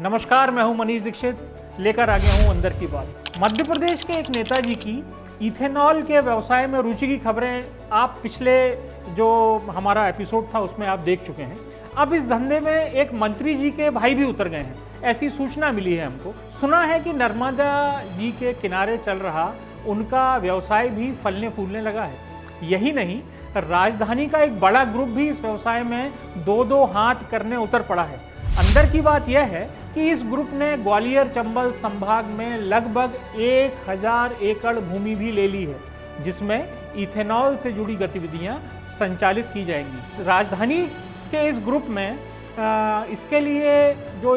नमस्कार, मैं हूं मनीष दीक्षित, लेकर आ गया हूं अंदर की बात। मध्य प्रदेश के एक नेताजी की इथेनॉल के व्यवसाय में रुचि की खबरें आप पिछले जो हमारा एपिसोड था उसमें आप देख चुके हैं। अब इस धंधे में एक मंत्री जी के भाई भी उतर गए हैं, ऐसी सूचना मिली है हमको। सुना है कि नर्मदा जी के किनारे चल रहा उनका व्यवसाय भी फलने फूलने लगा है। यही नहीं, राजधानी का एक बड़ा ग्रुप भी इस व्यवसाय में दो दो हाथ करने उतर पड़ा है। अंदर की बात यह है कि इस ग्रुप ने ग्वालियर चंबल संभाग में लगभग 1000 एकड़ भूमि भी ले ली है, जिसमें इथेनॉल से जुड़ी गतिविधियां संचालित की जाएंगी। राजधानी के इस ग्रुप में इसके लिए जो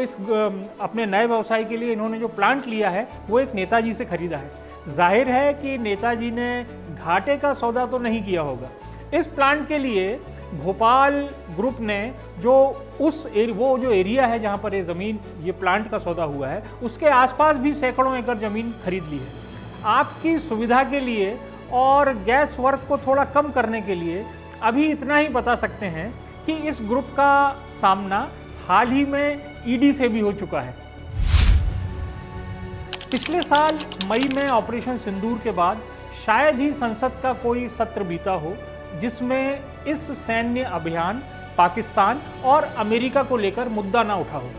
अपने नए व्यवसाय के लिए इन्होंने जो प्लांट लिया है वो एक नेताजी से खरीदा है। जाहिर है कि नेताजी ने घाटे का सौदा तो नहीं किया होगा। इस प्लांट के लिए भोपाल ग्रुप ने वो जो एरिया है जहां पर ये प्लांट का सौदा हुआ है, उसके आसपास भी सैकड़ों एकड़ जमीन खरीद ली है। आपकी सुविधा के लिए और गैस वर्क को थोड़ा कम करने के लिए अभी इतना ही बता सकते हैं कि इस ग्रुप का सामना हाल ही में ईडी से भी हो चुका है। पिछले साल मई में ऑपरेशन सिंदूर के बाद शायद ही संसद का कोई सत्र बीता हो जिसमें इस सैन्य अभियान पाकिस्तान और अमेरिका को लेकर मुद्दा ना उठा हो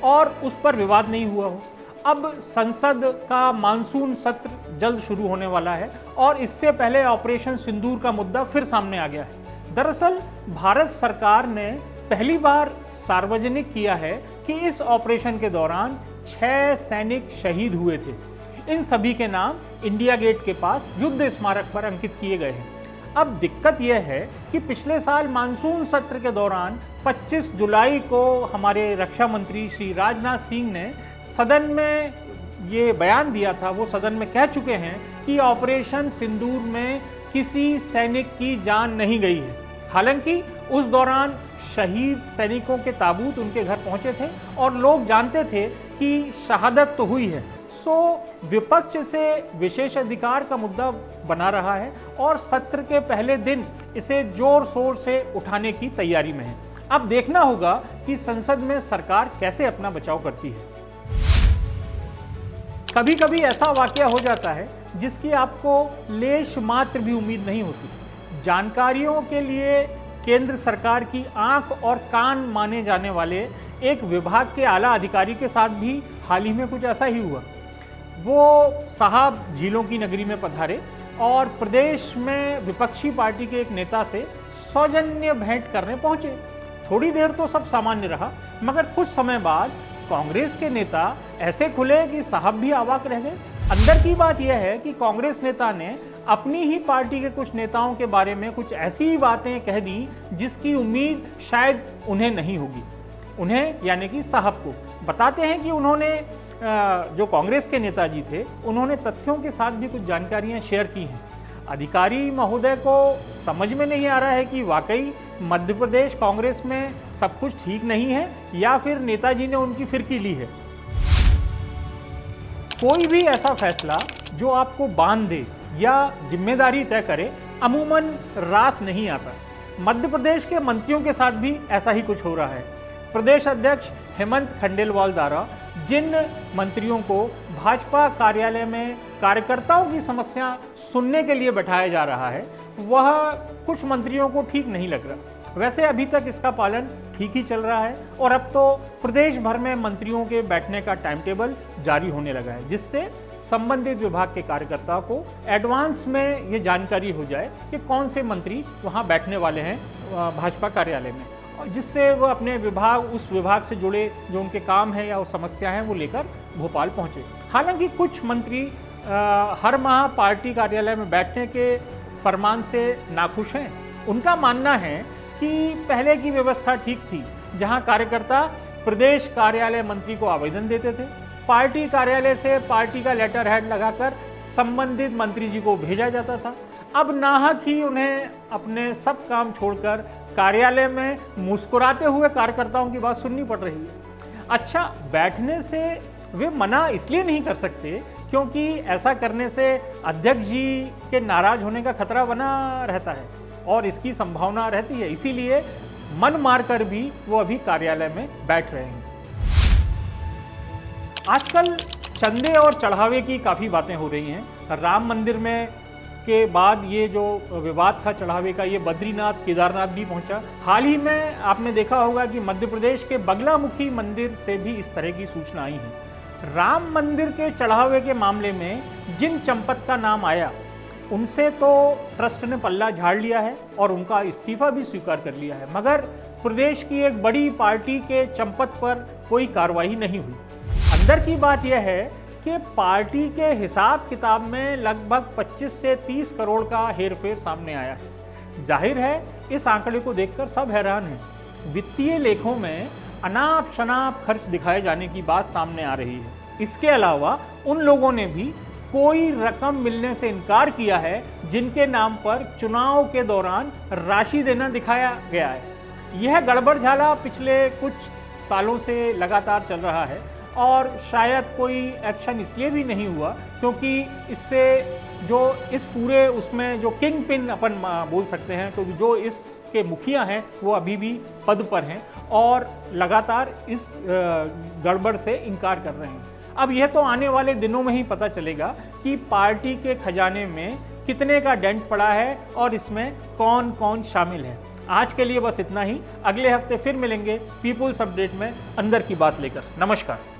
और उस पर विवाद नहीं हुआ हो। अब संसद का मानसून सत्र जल्द शुरू होने वाला है और इससे पहले ऑपरेशन सिंदूर का मुद्दा फिर सामने आ गया है। दरअसल भारत सरकार ने पहली बार सार्वजनिक किया है कि इस ऑपरेशन के दौरान 6 सैनिक शहीद हुए थे। इन सभी के नाम इंडिया गेट के पास युद्ध स्मारक पर अंकित किए गए हैं। अब दिक्कत यह है कि पिछले साल मानसून सत्र के दौरान 25 जुलाई को हमारे रक्षा मंत्री श्री राजनाथ सिंह ने सदन में ये बयान दिया था, वो सदन में कह चुके हैं कि ऑपरेशन सिंदूर में किसी सैनिक की जान नहीं गई है। हालांकि उस दौरान शहीद सैनिकों के ताबूत उनके घर पहुंचे थे और लोग जानते थे कि शहादत तो हुई है। सो विपक्ष से विशेषाधिकार का मुद्दा बना रहा है और सत्र के पहले दिन इसे जोर शोर से उठाने की तैयारी में है। अब देखना होगा कि संसद में सरकार कैसे अपना बचाव करती है। कभी कभी ऐसा वाकया हो जाता है जिसकी आपको लेश मात्र भी उम्मीद नहीं होती। जानकारियों के लिए केंद्र सरकार की आंख और कान माने जाने वाले एक विभाग के आला अधिकारी के साथ भी हाल ही में कुछ ऐसा ही हुआ। वो साहब झीलों की नगरी में पधारे और प्रदेश में विपक्षी पार्टी के एक नेता से सौजन्य भेंट करने पहुंचे। थोड़ी देर तो सब सामान्य रहा, मगर कुछ समय बाद कांग्रेस के नेता ऐसे खुले कि साहब भी अवाक रह गए। अंदर की बात यह है कि कांग्रेस नेता ने अपनी ही पार्टी के कुछ नेताओं के बारे में कुछ ऐसी बातें कह दी जिसकी उम्मीद शायद उन्हें नहीं होगी। उन्हें यानी कि साहब को बताते हैं कि उन्होंने जो कांग्रेस के नेताजी थे उन्होंने तथ्यों के साथ भी कुछ जानकारियां शेयर की हैं। अधिकारी महोदय को समझ में नहीं आ रहा है कि वाकई मध्य प्रदेश कांग्रेस में सब कुछ ठीक नहीं है या फिर नेताजी ने उनकी फिरकी ली है। कोई भी ऐसा फैसला जो आपको बांध दे या जिम्मेदारी तय करे अमूमन रास नहीं आता। मध्य प्रदेश के मंत्रियों के साथ भी ऐसा ही कुछ हो रहा है। प्रदेश अध्यक्ष हेमंत खंडेलवाल द्वारा जिन मंत्रियों को भाजपा कार्यालय में कार्यकर्ताओं की समस्या सुनने के लिए बैठाया जा रहा है, वह कुछ मंत्रियों को ठीक नहीं लग रहा। वैसे अभी तक इसका पालन ठीक ही चल रहा है और अब तो प्रदेश भर में मंत्रियों के बैठने का टाइम टेबल जारी होने लगा है, जिससे संबंधित विभाग के कार्यकर्ताओं को एडवांस में ये जानकारी हो जाए कि कौन से मंत्री वहाँ बैठने वाले हैं भाजपा कार्यालय में, जिससे वो अपने उस विभाग से जुड़े जो उनके काम है या वो समस्या है वो लेकर भोपाल पहुंचे। हालांकि कुछ मंत्री हर माह पार्टी कार्यालय में बैठने के फरमान से नाखुश हैं। उनका मानना है कि पहले की व्यवस्था ठीक थी, जहां कार्यकर्ता प्रदेश कार्यालय मंत्री को आवेदन देते थे, पार्टी कार्यालय से पार्टी का लेटर हेड लगाकर संबंधित मंत्री जी को भेजा जाता था। अब नाहक ही उन्हें अपने सब काम छोड़कर कार्यालय में मुस्कुराते हुए कार्यकर्ताओं की बात सुननी पड़ रही है। अच्छा, बैठने से वे मना इसलिए नहीं कर सकते क्योंकि ऐसा करने से अध्यक्ष जी के नाराज होने का खतरा बना रहता है और इसकी संभावना रहती है, इसीलिए मन मारकर भी वो अभी कार्यालय में बैठ रहे हैं। आजकल चंदे और चढ़ावे की काफ़ी बातें हो रही हैं। राम मंदिर में के बाद ये जो विवाद था चढ़ावे का, ये बद्रीनाथ केदारनाथ भी पहुंचा। हाल ही में आपने देखा होगा कि मध्य प्रदेश के बगलामुखी मंदिर से भी इस तरह की सूचना आई है। राम मंदिर के चढ़ावे के मामले में जिन चंपत का नाम आया उनसे तो ट्रस्ट ने पल्ला झाड़ लिया है और उनका इस्तीफा भी स्वीकार कर लिया है, मगर प्रदेश की एक बड़ी पार्टी के चंपत पर कोई कार्रवाई नहीं हुई। अंदर की बात यह है कि पार्टी के हिसाब किताब में लगभग 25 से 30 करोड़ का हेरफेर सामने आया है। जाहिर है इस आंकड़े को देखकर सब हैरान हैं। वित्तीय लेखों में अनाप शनाप खर्च दिखाए जाने की बात सामने आ रही है। इसके अलावा उन लोगों ने भी कोई रकम मिलने से इनकार किया है जिनके नाम पर चुनाव के दौरान राशि देना दिखाया गया है। यह गड़बड़झाला पिछले कुछ सालों से लगातार चल रहा है और शायद कोई एक्शन इसलिए भी नहीं हुआ क्योंकि इससे जो इस पूरे उसमें जो किंग पिन अपन बोल सकते हैं, क्योंकि जो इसके मुखिया हैं वो अभी भी पद पर हैं और लगातार इस गड़बड़ से इनकार कर रहे हैं। अब यह तो आने वाले दिनों में ही पता चलेगा कि पार्टी के खजाने में कितने का डेंट पड़ा है और इसमें कौन कौन शामिल है। आज के लिए बस इतना ही। अगले हफ्ते फिर मिलेंगे पीपुल्स अपडेट में अंदर की बात लेकर। नमस्कार।